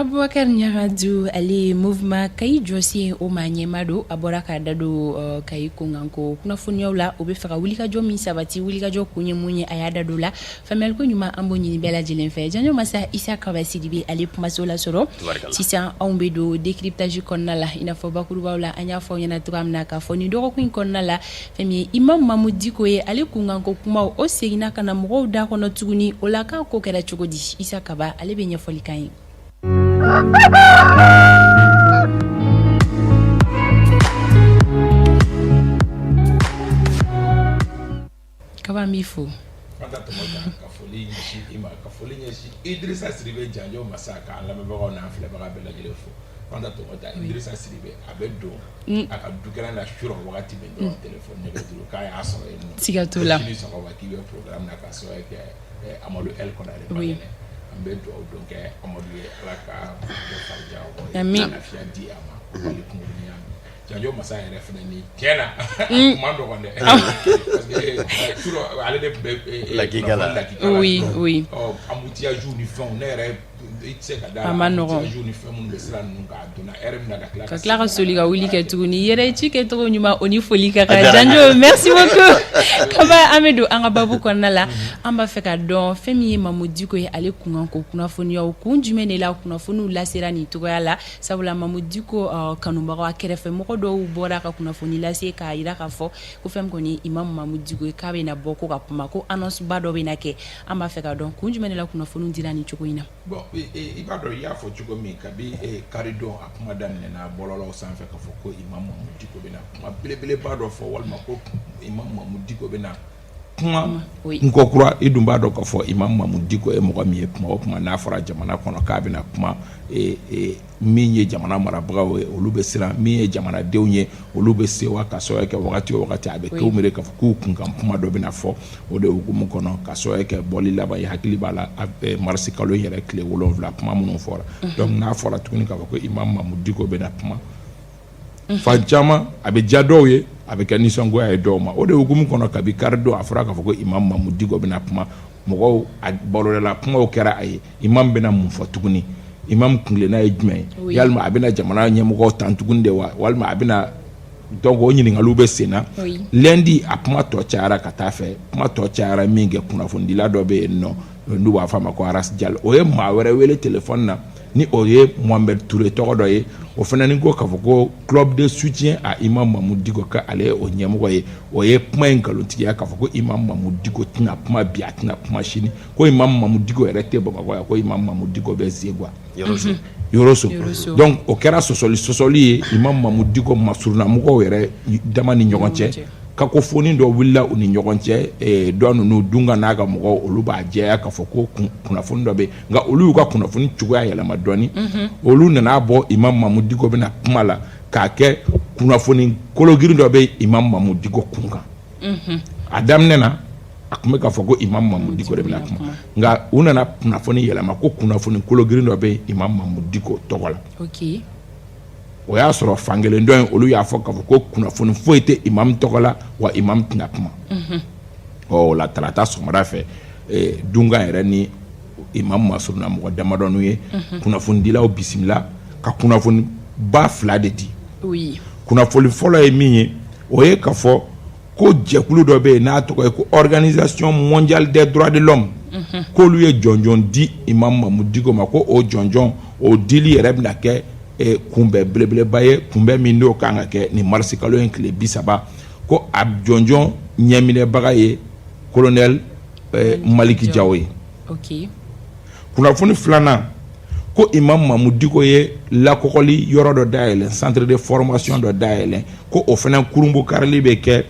Abubakar Nyaradu ale mouvement kai josi o manyemado aboraka dado kai kunganko kuna funyo la obe fera wulika jo mi sabati wulika jo kunye munye ayada dola famel ko nyuma ambo nyini bela jilen fe janyo masa isa kabasi dibi ale pumasola soro sisa ombe do décryptage konnala ina fo bakuru bawla anya fo nyana tuamna ka fo ni do ko konnala femi imam mamudi ko ye ale kunganko kuma o segina kana mo da kono tuguni olaka ko kera chugodi isa kaba ale benya folikai Kaba mifo kafoli Idrissa Siribe janjo masaka la mebego na afle baga bela gelefo panda to mota Idrissa Siribe abedo aka dukera na shuro wakati bendo telefone ne dulu kaya aso en tigatula ni so ko ki program na kaso ke Amadou El Konare bagene ambedo donc Amadou alaka de farja o amin afia di ama wali kumurinya janjo masa refne ni kena mando konde parce que shuro ale de la gigala oui oh amutia jour ni fond nere itse kada jour ni fond mun besira nunga dona erem na ka clara soliga wuli ke tuguni yere ci ke to nyuma oni folika ka janjo merci beaucoup kaba amedo anga babu konnala amba feka don femi mamudi ko ale kunganko kuna foni ya kunjume ne la kuna fonu la serani to yala sabula mamudi ko kanumba wa kerefe moko do bora ka kuna foni la se ka ira ka fo ko fem ko ni imam mamudi ko ka be na boko ka puma ko annonce bado be na ke amba feka don kunjume ne la kuna fonu dirani choko ina bon ibado ya fo chugo mi kabi karido akuma dan na bololo sanfe ka fo ko imam mamudi ko be na kuma bele bado fo walma ko imam mamudi ko be na kuma nkokura idumba do ko fo imam mamudi ko e mo mi kuma na fara jamana kono ka be na kuma minye jamana marabaga we olube sira minye jamana dewnye olube sewa kaso yake wakati abe ko mere ka ku kunga kuma do be na fo o de ugumu kono kaso yake boli laba ya hakili bala marsi kalo yere kle wolonvla kuma mun fora donc na fora tukuni ka ko imam mamudi ko be na kuma fa jama abe jadoye abe kanisongo ya doma o de ugumu kono ka bi kardo afra ka ko imam mamudi ko be na kuma mogo bolo la kuma o kera ay imam be na mun fo tukuni imam kungle na ejme yalma abina jamana nyemugo tantugunde walma abina donc o nyini ngalube sena lendi apma to chaara katafe ma to chaara minge kuna fundila dobe no ndu wa fama ko aras jall o e ma were wele telephone na ni oye Mohamed Touré to ye o fenani go ka ko club de soutien à imam Mamoudi go ka ale o nyemugo ye o ye point kalonti ya ka ko imam Mamoudi go tina puma biatina puma shini ko imam Mamoudi go erete baba ko imam Mamoudi go be zegwa yoroso donc o kera sosoli imam Mamoudi go masurna mugo were damani nyogonche kako foni do willa uni nyogonche do no dunga naga mugo oluba je ka foko kuna foni do be nga olu ka kuna foni chugo ya yala madoni olu na bo imam Mamoudi go be na kumala ka ke kuna foni kologiri do be imam Mamoudi go kunga adam nena akume ka foko imam Mamoudi go be na kuma nga una na kuna foni yala mako kuna foni kologiri do be imam Mamoudi go togola okay o y'a sɔrɔ fangelen dɔ in olu y'a fɔ k'a fɔ ko kunnafoni foyi tɛ imam tɔgɔ la wa imam tɛna kuma o la tarata sɔgɔmada fɛ dunga yɛrɛ ni imam masuruna mɔgɔ damadɔ n'u ye kunnafonidilaw bisimila ka kunnafoni ba fila de di kunnafoni fɔlɔ ye min ye o ye k'a fɔ ko jɛkulu dɔ bɛ yen n'a tɔgɔ ye ko organisation mondiale des droits de l'homme k'olu ye jɔnjɔn di imam Mamoudi ko ma ko o jɔnjɔn o dili yɛrɛ bɛna kɛ kunbɛ belebeleba ye kunbɛ min n'o kan ka kɛ ni marisi kalo in tile 30 ko a jɔnjɔn ɲɛminɛbaga ye colonel Maliki Jawo ye kunnafoni filanan ko imam Mamoudi ko ye lakɔkɔli yɔrɔ dɔ dayɛlɛn centre de formation dɔ dayɛlɛn ko o fana kurunbo karili bɛ kɛ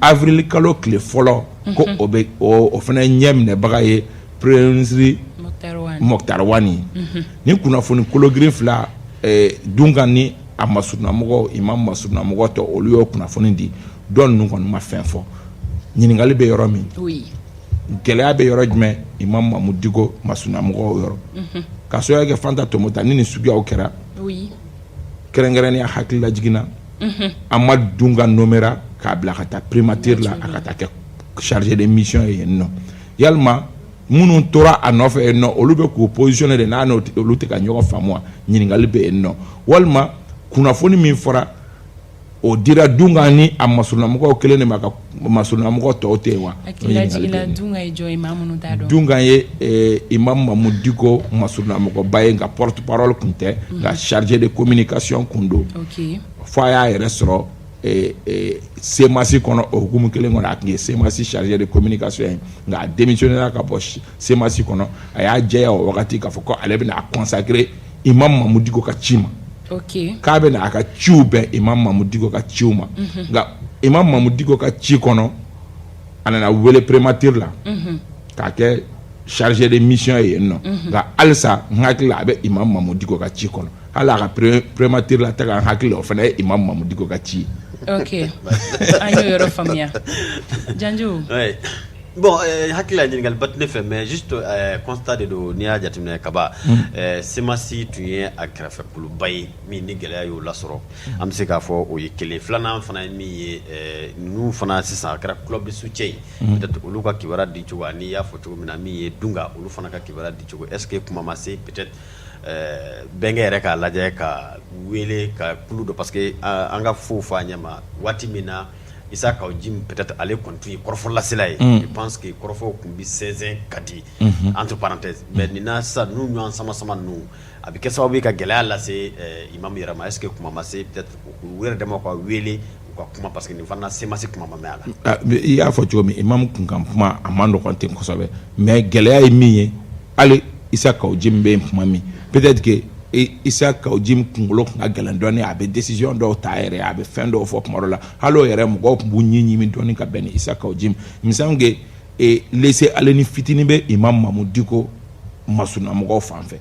avril kalo tile fɔlɔ ko o bɛ o fana ɲɛminɛbaga ye premier ministre Mokhtar Wani ni kunnafoni kologirin fila dunga ni a masurunamɔgɔ imam masurunamɔgɔ tɔ olu y'o kunnafoni di dɔn ninnu kɔni ma fɛn fɔ ɲininkali bɛ yɔrɔ min gɛlɛya bɛ yɔrɔ jumɛn imam Mamoudi ko masurunamɔgɔw yɔrɔ ka sɔrɔ kɛ Fanta Tomota ni nin suguyaw kɛra kɛrɛnkɛrɛnnenya hakilila jiginna an ma dunga nomera k'a bila ka taa primature la a ka taa kɛ chargé de mission ye yen nɔ yalima minnu tora a nɔfɛ yen nɔ olu bɛ k'u positionner de n'a olu tɛ ka ɲɔgɔn faamu ɲininkali bɛ yen nɔ walima kunnafoni min fɔra o dira Dunga ni a masurunamɔgɔw kelen de ma ka masurunamɔgɔw tɔw tɛ yen wa Dunga ye jɔn imam minnu t'a dɔn Dunga ye imam Mamu Diko masurunamɔgɔba ye nka porte parole kun tɛ nka chargé de communication kun don fo a y'a yɛrɛ sɔrɔ CEMACI kɔnɔ o hukumu kelen kɔnɔ a tun ye CEMACI chargé de communication ye nka a démissionné ka bɔ CEMACI kɔnɔ a y'a jɛya o wagati k'a fɔ ko ale bɛna a consacrer imam Mamu Diko ka ci ma k'a bɛna a ka ciw bɛn imam Mamu Diko ka ciw ma nka imam Mamu Diko ka ci kɔnɔ a nana wele primature la k'a kɛ chargé de mission ye yen nɔ nka halisa n hakili la a bɛ imam Mamu Diko ka ci kɔnɔ hali a ka primature la tɛ ka n hakili la o fana ye imam Mamu Diko ka ci ye. Ok, an y'o yɔrɔ faamuya. Janjo. Bon, hakila ɲininkali ba tɛ ne fɛ mais juste constat de don n'i y'a jateminɛ kaba CEMACI tun ye a kɛrɛfɛkuluba ye min ni gɛlɛya y'o lasɔrɔ an bɛ se k'a fɔ o ye kelen filanan fana ye min ye ninnu fana sisan a kɛra club de soutien ye peut-être olu ka kibaruya di cogo n'i y'a fɔ cogo min na min ye Dunga olu fana ka kibaruya di cogo est-ce que kuma ma se peut-être bɛnkɛ yɛrɛ k'a lajɛ ka wele ka kulu dɔ parce que an ka fo fɔ a ɲɛ ma waati min na Issa Kaw Jim peut-être ale kɔni tun ye kɔrɔfɔlasela ye je pense que kɔrɔfɔw tun bɛ sɛnsɛn ka di entre parenthèses mais nin na sisan n'u ɲɔgɔn sama ninnu a bɛ kɛ sababu ye ka gɛlɛya lase imam yɛrɛ ma est-ce que kuma ma se peut-être u yɛrɛ dama ka wele u ka kuma parce que nin fana CEMACI kuma ma mɛn a la. I y'a fɔ cogo min imam kun kan kuma a ma nɔgɔn ten kosɛbɛ mais gɛlɛya ye min ye hali Issa Kaw Jim bɛ kuma min peut-être que Issa Kaw Jim kunkolo kun ka gɛlɛn dɔɔni a bɛ décision dɔw ta yɛrɛ a bɛ fɛn dɔw fɔ kuma dɔ la hali o yɛrɛ mɔgɔw tun b'u ɲimi dɔɔni ka bɛn ni Issa Kaw Jim il me semble que laisser aller ni fitinin bɛ imam Mamu Diko masurunamɔgɔw fan fɛ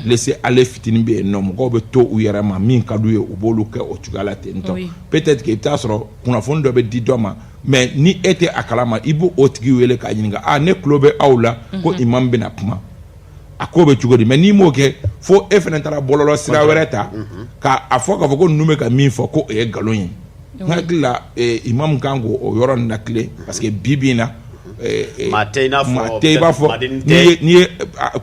laisser aller fitinin bɛ yen nɔ mɔgɔw bɛ to u yɛrɛ ma min ka d'u ye u b'olu kɛ o cogoya la ten tɔ peut-être que i bɛ taa sɔrɔ kunnafoni dɔ bɛ di dɔ ma mais ni e tɛ a kalama i b'o tigi wele k'a ɲininka ne tulo bɛ aw la ko imam bɛna kuma a ko bɛ cogo di mais n'i m'o kɛ fo e fana taara bɔlɔlɔ sira wɛrɛ ta k'a fɔ k'a fɔ ko ninnu bɛ ka min fɔ ko o ye nkalon ye n hakili la imam kan k'o yɔrɔ nin latilen parce que bi in na maa tɛ i n'a i b'a fɔ n'i ye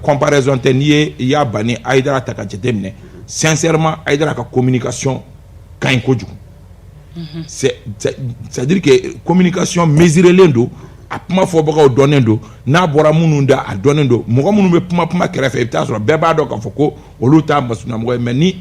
comparaison tɛ n'i ye i y'a ban ni Ayidara ta ka jateminɛ sincèrement Ayidara ka communication ka ɲi kojugu c'est-à-dire que communication mesurelen don a kuma fɔbagaw dɔnnen don n'a bɔra minnu da a dɔnnen don mɔgɔ minnu bɛ kuma kɛrɛfɛ i bɛ taa sɔrɔ bɛɛ b'a dɔn k'a fɔ ko olu t'a masurunamɔgɔ ye mais ni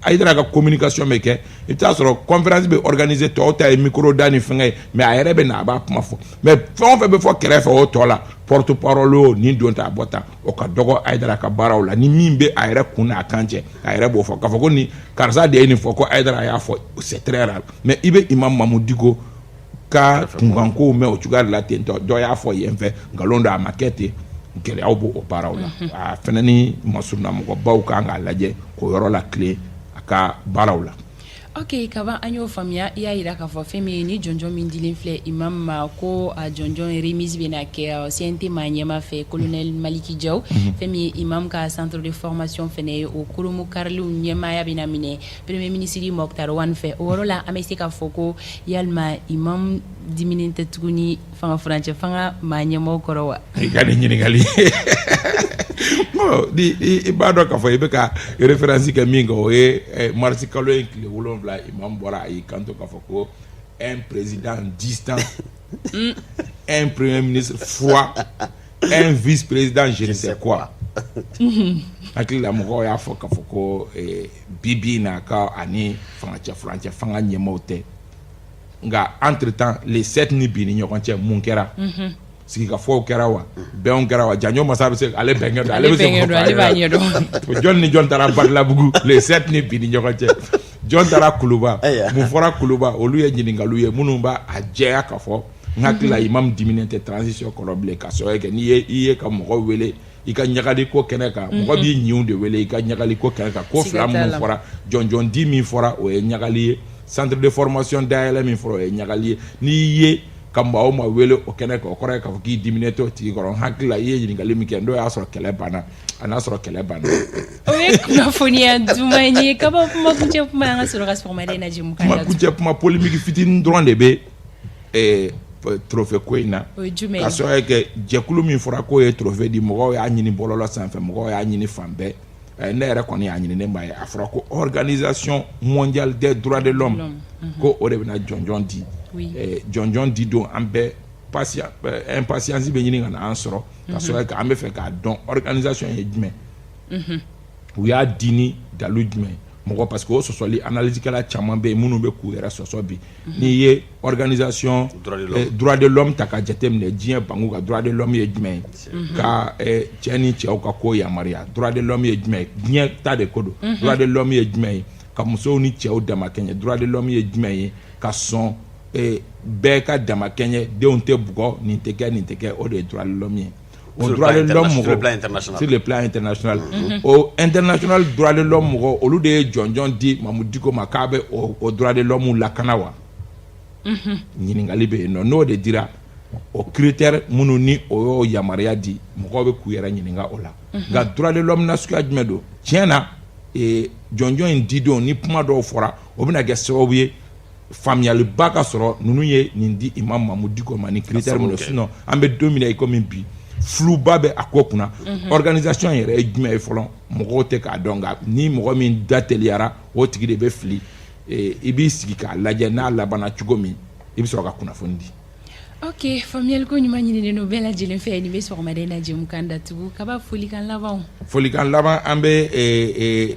Ayidara ka communication bɛ kɛ i bɛ taa sɔrɔ conférence bɛ organiser tɔw ta ye micro da ni fɛngɛ ye mais a yɛrɛ bɛ na a b'a kuma fɔ mais fɛn o fɛn bɛ fɔ kɛrɛfɛ o tɔ la porte parole o nin don ta a bɔ tan o ka dɔgɔ Ayidara ka baaraw la ni min bɛ a yɛrɛ kun n'a kan cɛ a yɛrɛ b'o fɔ k'a fɔ ko nin karisa de ye nin fɔ ko Ayidara y'a fɔ c'est très rare mais i bɛ imam Mamu Diko ka kunkankow mɛn o cogoya de la ten tɔ dɔ y'a fɔ yen fɛ nkalon don a ma kɛ ten gɛlɛyaw b'o baaraw la a fɛnɛ ni masurunamɔgɔbaw kan k'a lajɛ k'o yɔrɔ la tilen a ka baaraw la. Ok, kaban an y'o faamuya i y'a yira k'a fɔ fɛn min ye ni jɔnjɔn min dilen filɛ imam ma ko a jɔnjɔn remise bɛna kɛ CNT ma ɲɛma fɛ colonel Maliki Diaw fɛn min ye imam ka centre de formation fɛnɛ ye o kolomo karilenw ɲɛmaya bɛna minɛ premier ministre Mokhtar Wane fɛ o yɔrɔ la an bɛ se k'a fɔ ko yalima imam diminen tɛ tuguni fanga furancɛ fanga maa ɲɛmaw kɔrɔ wa. i ka nin ɲininkali i b'a dɔn k'a fɔ i bɛ ka référence kɛ min kan o ye marisi kalo ye tile 7 imam bɔra a y'i kanto k'a fɔ ko un président distant un premier ministre froid un vice-président je ne sais quoi hakili la mɔgɔw y'a fɔ k'a fɔ ko bibi na ka ani fangacɛ furancɛ fanga ɲɛmaw tɛ nka entre temps les 7 ni bi ni ɲɔgɔn cɛ mun kɛra sigikafɔw kɛra wa bɛnw kɛra wa janjo masa bɛ se ale bɛnkɛ don ale bɛ se ale b'a ɲɛ dɔn jɔn ni jɔn taara Badilabugu les 7 ni bi ni ɲɔgɔn cɛ jɔn taara Kuluba mun fɔra Kuluba olu ye ɲininkaliw ye minnu b'a jɛya k'a fɔ n hakili la imam diminen tɛ transition kɔrɔ bilen ka sɔrɔ kɛ n'i ye ka mɔgɔw wele i ka ɲagali ko kɛnɛ kan mɔgɔ b'i ɲiw de wele i ka ɲagali ko kɛnɛ kan ko fila minnu fɔra jɔnjɔn di min fɔra o ye ɲagali ye centre de formation dayɛlɛ min fɔra o ye ɲagali ye n'i ye ka maaw ma wele o kɛnɛ kan o kɔrɔ ye k'a fɔ k'i diminen t'o tigi kɔrɔ n hakili la i ye ɲininkali min kɛ n'o y'a sɔrɔ kɛlɛ banna a n'a sɔrɔ kɛlɛ banna. o ye kunnafoniya duman ye kaba kumakuncɛ kuma an ka sɔrɔ ka sɔgɔmada in na jɛmukan la. kumakuncɛ kuma polémique fitinin dɔrɔn de bɛ trophée ko in na jumɛn ka sɔrɔ kɛ jɛkulu min fɔra k'o ye trophée di mɔgɔw y'a ɲini bɔlɔlɔ sanfɛ mɔgɔw y'a ɲini fan bɛɛ ne yɛrɛ kɔni y'a ɲini ne ma ye a fɔra ko organisation mondiale des droits de l'homme ko o de bɛna jɔnjɔn di jɔnjɔn di don an bɛɛ impatience bɛ ɲini ka na an sɔrɔ ka sɔrɔ k'an bɛ fɛ k'a dɔn organisation ye jumɛn u y'a di ni dalu jumɛn mɔgɔ parce que o sɔsɔli analysekɛla caman bɛ yen minnu bɛ k'u yɛrɛ sɔsɔ bi n'i ye organisation droit de l'homme ta ka jateminɛ diɲɛ banku ka droit de l'homme ye jumɛn ye ka cɛ ni cɛw ka ko yamaruya droit de l'homme ye jumɛn ye diɲɛ ta de ko don droit de l'homme ye jumɛn ye ka musow ni cɛw damakɛɲɛ droit de l'homme ye jumɛn ye ka sɔn bɛɛ ka damakɛɲɛ denw tɛ bugɔ nin tɛ kɛ o de ye droit de l'homme ye o droit de l'homme sur le plan international o international droit de l'homme mɔgɔ olu de ye jɔnjɔn di Mamadou Dicko ma k'a bɛ o droit de l'homme lakana wa ɲininkali bɛ yen nɔ n'o de dira o critère minnu ni o y'o yamaruya di mɔgɔw bɛ k'u yɛrɛ ɲininka o la nka droit de l'homme nasuguya jumɛn don tiɲɛ na jɔnjɔn in didon ni kuma dɔw fɔra o bɛna kɛ sababu ye faamuyaliba ka sɔrɔ ninnu ye nin di Imam Mamadou Dicko ma ni critère minnu sinon an bɛ don min na i komi bi fluba bɛ a ko kunna organisation yɛrɛ ye jumɛn ye fɔlɔ mɔgɔw tɛ k'a dɔn nka ni mɔgɔ min da teliyara o tigi de bɛ fili i b'i sigi k'a lajɛ n'a labanna cogo min i bɛ sɔrɔ ka kunnafoni di. Ok, faamuyali ko ɲuman ɲininen don bɛɛ lajɛlen fɛ nin bɛ sɔgɔmaden na jɛmukan datugu kaba folikan laban. Folikan laban an bɛ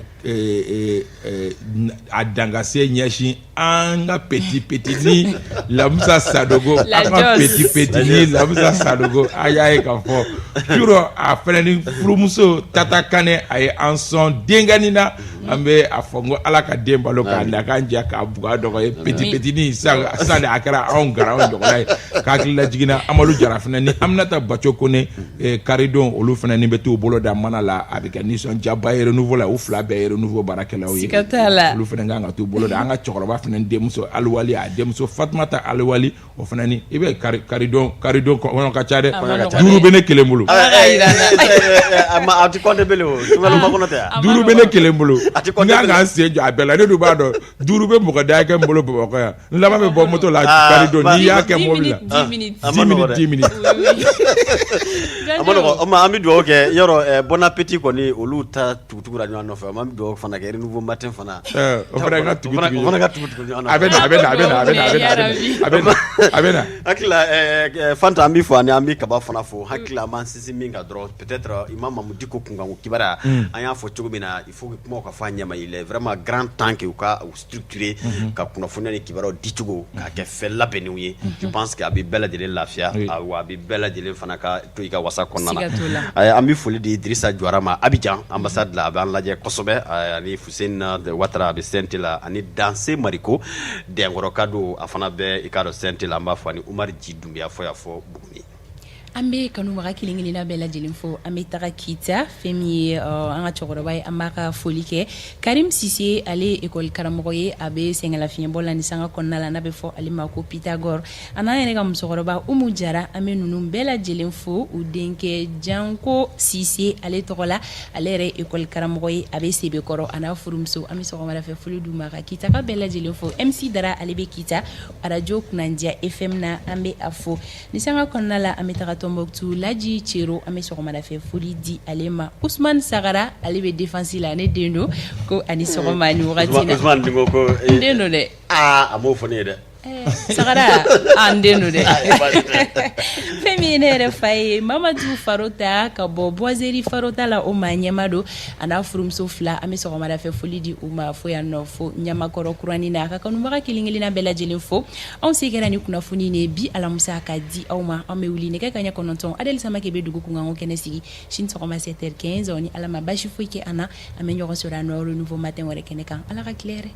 a dangase ɲɛsin an ka petit ni Lamusa Sadogo an ka petit ni Lamusa Sadogo a y'a ye k'a fɔ yɔrɔ a fɛnɛ ni furumuso Tata Kane a ye an sɔn denkɛnin na an bɛ a fɔ n ko Ala ka den balo k'a la k'an jɛ k'a buga dɔgɔ ye petit ni sisan de a kɛra anw gara anw ɲɔgɔnna ye k'a hakilila jiginna Amadu Jara fɛnɛ ni Aminata Baco Kone karidon olu fɛnɛ ni bɛ t'u bolo da mana la a bɛ kɛ nisɔndiyaba ye renouveau la u fila bɛɛ ye renouveau baarakɛlaw ye olu fɛnɛ kan ka t'u bolo da an ka cɛkɔrɔba fɛnɛ denmuso Aliwali a denmuso Fatumata Aliwali o fɛnɛ ni i bɛ karidon kɔnɔ ka ca dɛ duuru bɛ ne kelen bolo duuru bɛ ne kelen bolo n kan ka n sen jɔ a bɛɛ la ne dun b'a dɔn duuru bɛ mɔgɔ da kɛ n bolo Bamakɔ yan n laban bɛ bɔ moto la karidon n'i y'a kɛ mobili la 10 minutes an bɛ dugawu kɛ yɔrɔ bon appétit kɔni olu ta tugutugula ɲɔgɔn nɔfɛ an bɛ dugawu fana kɛ renouveau matin fana o fana ka tugu ɲɔgɔn a bɛ na hakili Fanta an bɛ fɔ ani an bɛ kaba fana fɔ hakili an b'an sinsin min kan dɔrɔn peut-être Imam Mamadou Dicko kunkanko kibaruya an y'a fɔ cogo min na il faut que kumaw ka fɔ a ɲɛma il est vraiment grand temps que u ka structurer ka kunnafoniya ni kibaruyaw di cogo k'a kɛ fɛn labɛnnenw ye je pense que a bɛ bɛɛ lajɛlen lafiya wa a bɛ bɛɛ lajɛlen fana ka to i ka wasa kɔnɔna na an bɛ foli di Idrissa Jawara ma Abidjan ambassade la a b'an lajɛ kosɛbɛ ani Fuseni Watara a bɛ CNT la ani Danse Mariko Dɛnkɔrɔ Kado a fana bɛ i ka dɔn CNT la an b'a fɔ ani Umar Ji Dunbiya fɔ y'a fɔ Buguni. An bɛ kanubaga kelen kelenna bɛɛ lajɛlen fo an bɛ taga Kita fɛn min ye an ka cɛkɔrɔba ye an b'a ka foli kɛ Karim Sise ale ye école karamɔgɔ ye a bɛ sɛngɛlafiɲɛbɔ la ni sanga kɔnɔna la n'a bɛ fɔ ale ma ko Pythagore a n'an yɛrɛ ka musokɔrɔba Umu Jara an bɛ ninnu bɛɛ lajɛlen fo u denkɛ Janko Sise ale tɔgɔ la ale yɛrɛ ye école karamɔgɔ ye a bɛ Sebekɔrɔ a n'a furumuso an bɛ sɔgɔmada fɛ foli d'u ma ka Kita ka bɛɛ lajɛlen fo MC Dara ale bɛ Kita radio Kunandiya FM na an bɛ a fo ni sanga kɔnɔna la an bɛ taga Tombouctou Laji Cero an bɛ sɔgɔmada fɛ foli di ale ma Ousmane Sagara ale bɛ défense la ne den do ko ani sɔgɔma ni wagati na Ousmane dingo ko n den do dɛ a m'o fɔ ne ye dɛ Sagara an den do dɛ fɛn min ye ne yɛrɛ fa ye Mamadou Farota ka bɔ Boiseri Farota la o ma ɲɛma do a n'a furumuso fila an bɛ sɔgɔmada fɛ foli di u ma fo yan nɔ fo Ɲamakɔrɔ kuranin na a ka kanubaga kelen kelenna bɛɛ lajɛlen fo anw se kɛra ni kunnafoni ne bi alamisa ka di aw ma an bɛ wuli nɛgɛ kaɲɛ 9 Adel Samake bɛ dugu kunkanko kɛnɛ sigi sini sɔgɔma 7h15 ni Ala ma basi foyi kɛ an na an bɛ ɲɔgɔn sɔrɔ a nɔ renouveau matin wɛrɛ kɛnɛ kan Ala ka tile hɛrɛ